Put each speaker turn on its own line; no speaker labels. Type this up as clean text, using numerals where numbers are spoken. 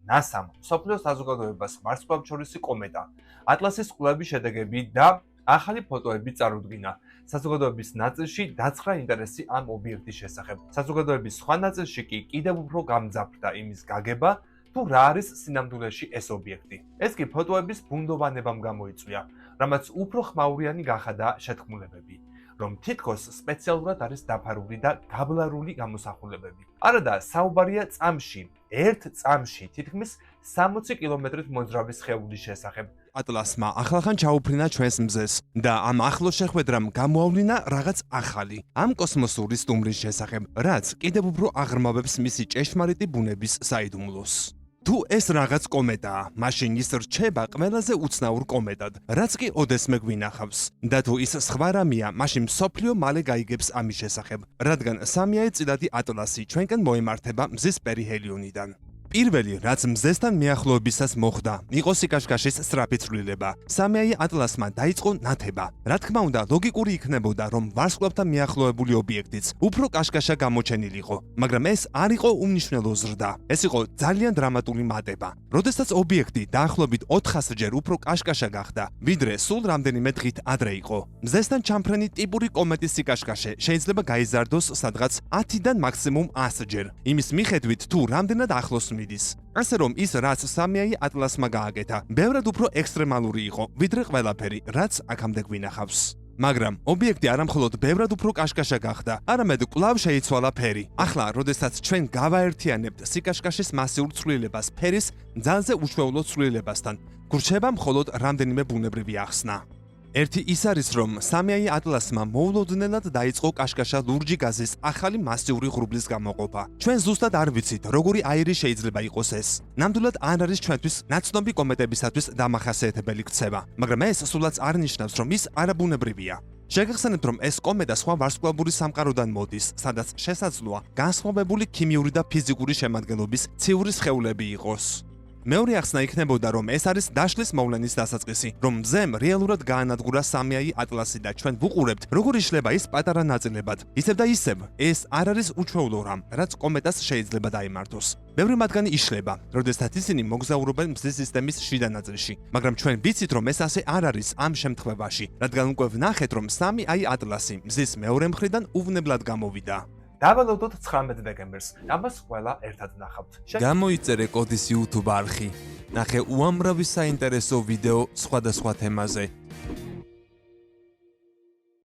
NASA-მ მსოფლიოს საზოგადოებას ვარსკვლავთშორისი კომეტა ატლასის კვლევების შედეგები და ახალი ფოტოები წარუდგინა. საზოგადოების ნაწილში დაცხრა ინტერესი ამ ობიექტის შესახებ. საზოგადოების სხვა ნაწილში კი კიდევ უფრო გამძაფრდა იმის გაგება, თუ რა არის სინამდვილეში ეს ობიექტი. ეს კი ფოტოების ბუნდოვანებამ გამოიწვია, რამაც უფრო ხმაურიანი გახადა შეთქმულებები, რომ თითქოს სპეციალურად არის დაფარული და გაბლარული გამოსახულებები. არადა საუბარია წამში, ერთ წამში თითქმის 60 კილომეტრით მოძრავი სხეულის შესახებ.
ატლასმა ახლახან ჩაუფრინა ჩვენს მზეს და ამ ახლო შეხვედრამ გამოავლინა რაღაც ახალი ამ კოსმოსური სტუმრის შესახებ, რაც კიდევ უფრო აღრმავებს მისი ჭეშმარიტი ბუნების საიდუმლოს. თუ ეს რაღაც კომეტაა, მაშინ ის რჩება ყველაზე უცნაურ კომეტად, რაც კი ოდესმე გვინახავს. და თუ ის სხვა რამეა, მაშინ მსოფლიო მალე გაიგებს ამის შესახებ, რადგან 3-ე წილადი ატლასი ჩვენკენ მოემართება მზის პერიჰელიონიდან. პირველი, რაც მზესთან მიახლოებისას მოხდა, იყო სიკაშკაშის სწრაფი ცვლილება. 3-ე ატლასმა დაიწყო ნათება. რა თქმა უნდა, ლოგიკური იქნებოდა, რომ ვარსკვლავთან მიახლოებული ობიექტიც უფრო კაშკაშა გამოჩენილიყო, მაგრამ ეს არ იყო უმნიშვნელო ზრდა. ეს იყო ძალიან დრამატული მატება. როდესაც ობიექტი დაახლოებით 400-ჯერ უფრო კაშკაშა გახდა, ვიდრე სულ რამდენიმე დღით ადრე იყო. მზესთან ჩამფრენი ტიპური კომეტის სიკაშკაშე შეიძლება გაიზარდოს სადღაც 10-დან მაქსიმუმ 100-ჯერ. იმის მიხედვით, თუ რამდენად ახლოს მიდის. ასე რომ ის რაც 3-ე ატლასმა გააკეთა, ბევრად უფრო ექსტრემალური იყო, ვიდრე ყველაფერი, რაც აქამდე გვინახავს. მაგრამ ობიექტი არამხოლოდ ბევრად უფრო კაშკაშა გახდა, არამედ კვლავ შეიცვალა ფერი. ახლა, როდესაც ჩვენ გავაერთიანებთ სიკაშკაშის მასიურ ცვლილებას ფერის ძალზე უჩვეულო ცვლილებასთან, გრჩება მხოლოდ რამდენიმე ბუნებრივი ახსნა. ერთი ის არის, რომ 3-ე ატლასმა მოულოდნელად დაიწყო კაშკაშა ლურჯი გაზის ახალი მასიური ღრუბლის გამოყოფა. ჩვენ ზუსტად არ ვიცით, როგორი აირი შეიძლება იყოს ეს. ნამდვილად არ არის ჩვენთვის ნაცნობი კომეტებისათვის დამახასიათებელი ქცევა, მაგრამ ეს სულაც არ ნიშნავს, რომ ის არაბუნებრივია. შეგახსენებთ, რომ ეს კომეტა სხვა ვარსკვლავური სამყაროდან მოდის, სადაც შესაძლოა განსხვავებული ქიმიური და ფიზიკური შემადგენლობის ციური სხეულები იყოს. მეორე ახსნა იქნებოდა, რომ ეს არის დაშლის მოვლენის დასაწყისი, რომ მზემ რეალურად გაანადგურა 3-ე ატლასი და ჩვენ ვუყურებთ, როგორ იშლება ის პატარა ნაწილებად. ისევ და ისევ, ეს არ არის უჩვეულო რამ, რაც კომეტას შეიძლება დაემართოს. ბევრი მათგანი იშლება, როდესაც ისინი მოგზაურობენ მზის სისტემის შიდა ნაწილში, მაგრამ ჩვენ ვიცით, რომ ეს ასე არ არის ამ შემთხვევაში, რადგან უკვე ვნახეთ, რომ 3-ე ატლასი მზის მეორე მხრიდან უვნებლად გამოვიდა.
დავალოდოთ 19 დეკემბერს. ამას ყველა ერთად ნახავთ.
გამოიწერე კოდის YouTube არხი. ნახე უამრავი საინტერესო ვიდეო სხვადასხვა თემაზე.